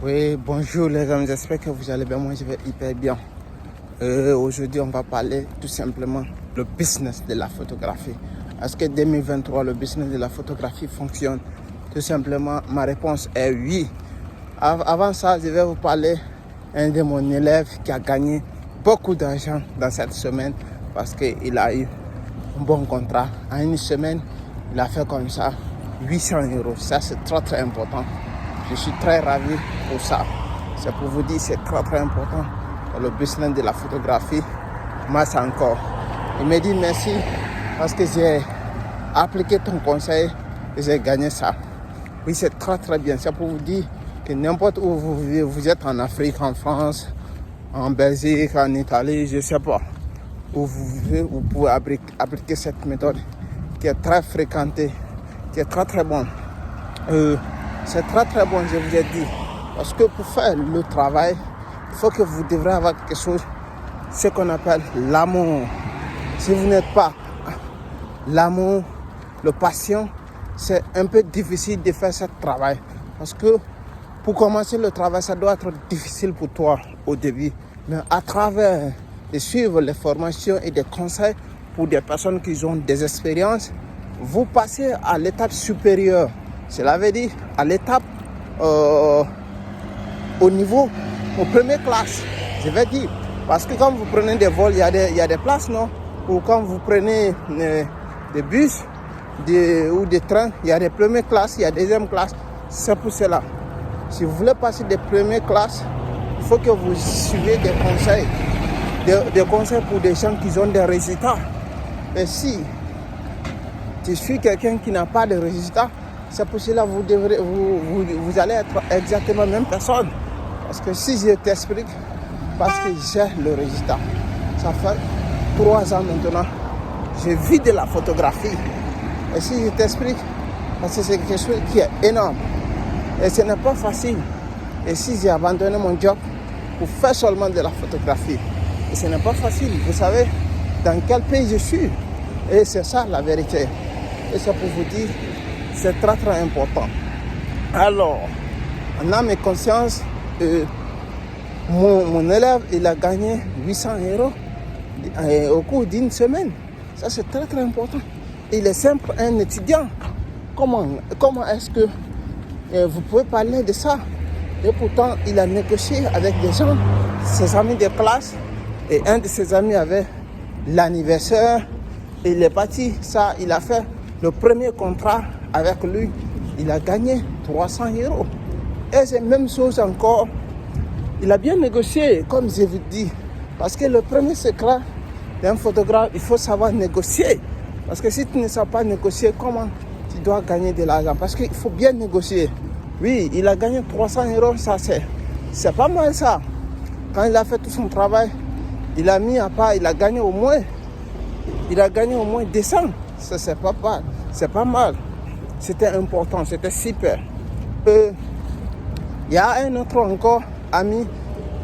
Oui, bonjour les amis, j'espère que vous allez bien. Moi, je vais hyper bien. Aujourd'hui, on va parler tout simplement le business de la photographie. Est-ce que 2023, le business de la photographie fonctionne? Tout simplement, ma réponse est oui. Avant ça, je vais vous parler d'un de mon élève qui a gagné beaucoup d'argent dans cette semaine parce qu'il a eu un bon contrat. En une semaine, il a fait comme ça 800 euros. Ça, c'est très très important. Je suis très ravi pour ça. C'est pour vous dire, c'est très très important dans le business de la photographie. Moi, c'est encore. Il me dit merci parce que j'ai appliqué ton conseil et j'ai gagné ça. Oui, c'est très très bien. C'est pour vous dire que n'importe où vous vivez, vous êtes en Afrique, en France, en Belgique, en Italie, je ne sais pas, où vous vivez, vous pouvez appliquer cette méthode qui est très fréquentée, qui est très très bonne. C'est très très bon, je vous ai dit. Parce que pour faire le travail, il faut que vous devrez avoir quelque chose, ce qu'on appelle l'amour. Si vous n'êtes pas l'amour, le passion, c'est un peu difficile de faire ce travail. Parce que pour commencer le travail, ça doit être difficile pour toi au début. Mais à travers de suivre les formations et des conseils pour des personnes qui ont des expériences, vous passez à l'étape supérieure. Cela veut dire à l'étape au niveau, aux premières classes, je vais dire. Parce que quand vous prenez des vols, il y a des places, non? Ou quand vous prenez des bus ou des trains, il y a des premières classes, il y a des deuxième classes. C'est pour cela. Si vous voulez passer des premières classes, il faut que vous suivez des conseils. Des conseils pour des gens qui ont des résultats. Et si tu suis quelqu'un qui n'a pas de résultats, c'est pour cela que vous allez être exactement la même personne. Parce que si je t'explique, parce que j'ai le résultat. Ça fait 3 ans maintenant, je vis de la photographie. Et si je t'explique, parce que c'est quelque chose qui est énorme. Et ce n'est pas facile. Et si j'ai abandonné mon job pour faire seulement de la photographie, et ce n'est pas facile. Vous savez dans quel pays je suis. Et c'est ça la vérité. Et c'est pour vous dire, c'est très très important. Alors, en âme et conscience, mon élève, il a gagné 800 euros au cours d'une semaine. Ça, c'est très très important. Il est simple, un étudiant. Comment est-ce que vous pouvez parler de ça? Et pourtant, il a négocié avec des gens, ses amis de classe. Et un de ses amis avait l'anniversaire. Il est parti, ça, il a fait le premier contrat avec lui. Il a gagné 300 euros. Et c'est la même chose encore. Il a bien négocié, comme je vous dis. Parce que le premier secret d'un photographe, il faut savoir négocier. Parce que si tu ne sais pas négocier, comment tu dois gagner de l'argent? Parce qu'il faut bien négocier. Oui, il a gagné 300 euros, ça c'est pas mal ça. Quand il a fait tout son travail, il a mis à part, il a gagné au moins 200. Ça c'est pas mal. C'était important, c'était super. Il y a un autre encore ami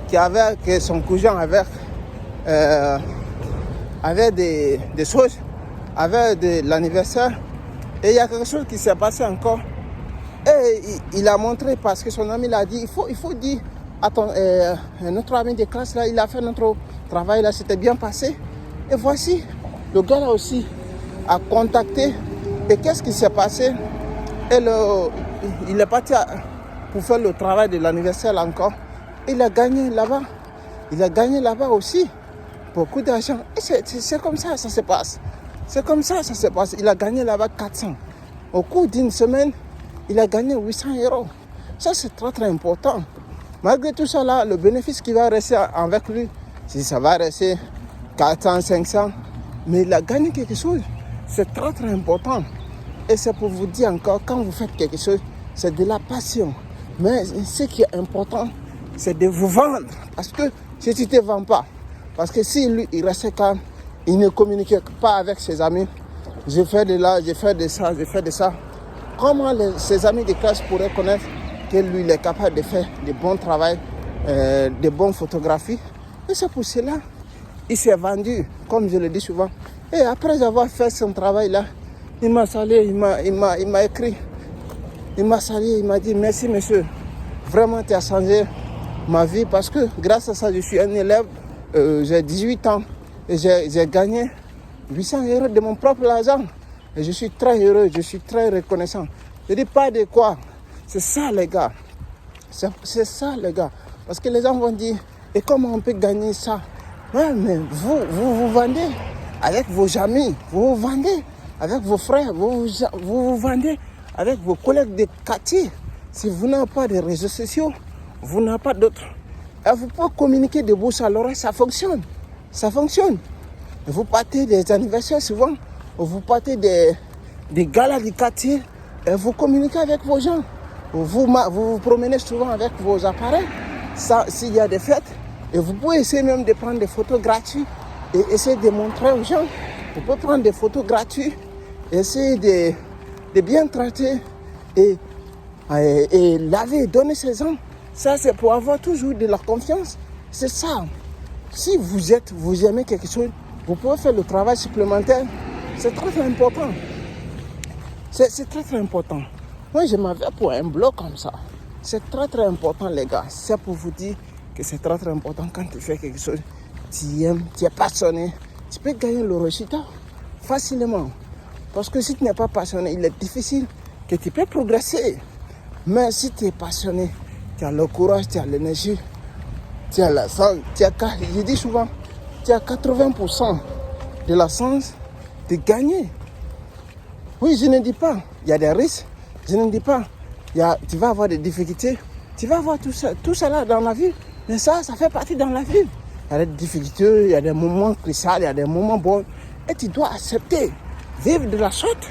que son cousin avait des choses, avait de l'anniversaire. Et il y a quelque chose qui s'est passé encore. Et il a montré parce que son ami l'a dit, il faut dire à notre ami de classe là, il a fait notre travail là, c'était bien passé. Et voici, le gars là aussi a contacté. Et qu'est-ce qui s'est passé? Il est parti pour faire le travail de l'anniversaire là encore. Il a gagné là-bas. Il a gagné là-bas aussi beaucoup d'argent. Et c'est comme ça se passe. C'est comme ça se passe. Il a gagné là-bas 400. Au cours d'une semaine, il a gagné 800 euros. Ça, c'est très très important. Malgré tout ça là, le bénéfice qui va rester avec lui, si ça va rester 400, 500, mais il a gagné quelque chose. C'est très très important. Et c'est pour vous dire encore, quand vous faites quelque chose, c'est de la passion. Mais ce qui est important, c'est de vous vendre. Parce que si tu ne te vends pas, parce que si lui, il restait calme, il ne communiquait pas avec ses amis, je fais de là, je fais de ça. Comment ses amis de classe pourraient connaître que lui, il est capable de faire de bons travail, de bonnes photographies? Et c'est pour cela il s'est vendu, comme je le dis souvent. Et après avoir fait son travail là, il m'a salué, il m'a écrit, il m'a salué, il m'a dit merci monsieur. vraiment tu as changé ma vie parce que grâce à ça, je suis un élève, j'ai 18 ans et j'ai gagné 800 € de mon propre argent. Et je suis très heureux, je suis très reconnaissant. Je ne dis pas de quoi. C'est ça les gars. C'est ça les gars. Parce que les gens vont dire, et comment on peut gagner ça? Ouais, mais vous vendez avec vos amis, vous vendez avec vos frères, vous vendez avec vos collègues de quartier. Si vous n'avez pas de réseaux sociaux, vous n'avez pas d'autres. Et vous pouvez communiquer de bouche à l'oreille, ça fonctionne. Ça fonctionne. Et vous partez des anniversaires souvent, vous partez des galas du quartier, et vous communiquez avec vos gens. Vous promenez souvent avec vos appareils, s'il y a des fêtes, et vous pouvez essayer même de prendre des photos gratuites et essayer de montrer aux gens. Vous pouvez prendre des photos gratuites, essayer de bien traiter et laver, donner ses gens. Ça, c'est pour avoir toujours de la confiance. C'est ça. Si vous aimez quelque chose, vous pouvez faire le travail supplémentaire. C'est très, très important. C'est très, très important. Moi, je m'avais pour un blog comme ça. C'est très, très important, les gars. C'est pour vous dire que c'est très, très important quand tu fais quelque chose. Tu aimes, tu es passionné. Tu peux gagner le résultat facilement. Parce que si tu n'es pas passionné, il est difficile que tu peux progresser. Mais si tu es passionné, tu as le courage, tu as l'énergie, tu as la chance, je dis souvent, tu as 80% de la chance de gagner. Oui, je ne dis pas, il y a des risques, je ne dis pas, tu vas avoir des difficultés, tu vas avoir tout ça là dans la vie, mais ça fait partie dans la vie. Il y a des difficultés, il y a des moments cruciaux, il y a des moments bons, et tu dois accepter, vivre de la sorte.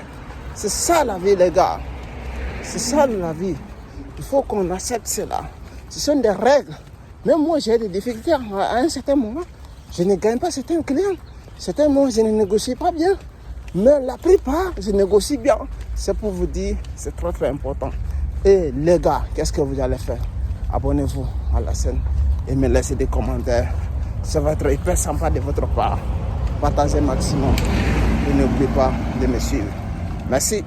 C'est ça la vie, les gars. C'est ça la vie. Il faut qu'on accepte cela. Ce sont des règles. Même moi, j'ai des difficultés à un certain moment. Je ne gagne pas certains clients. Certains moments, je ne négocie pas bien. Mais la plupart, je négocie bien. C'est pour vous dire, c'est très très important. Et les gars, qu'est-ce que vous allez faire? Abonnez-vous à la chaîne et me laissez des commentaires. Ça va être hyper sympa de votre part. Partagez maximum. Et n'oubliez pas de me suivre. Merci.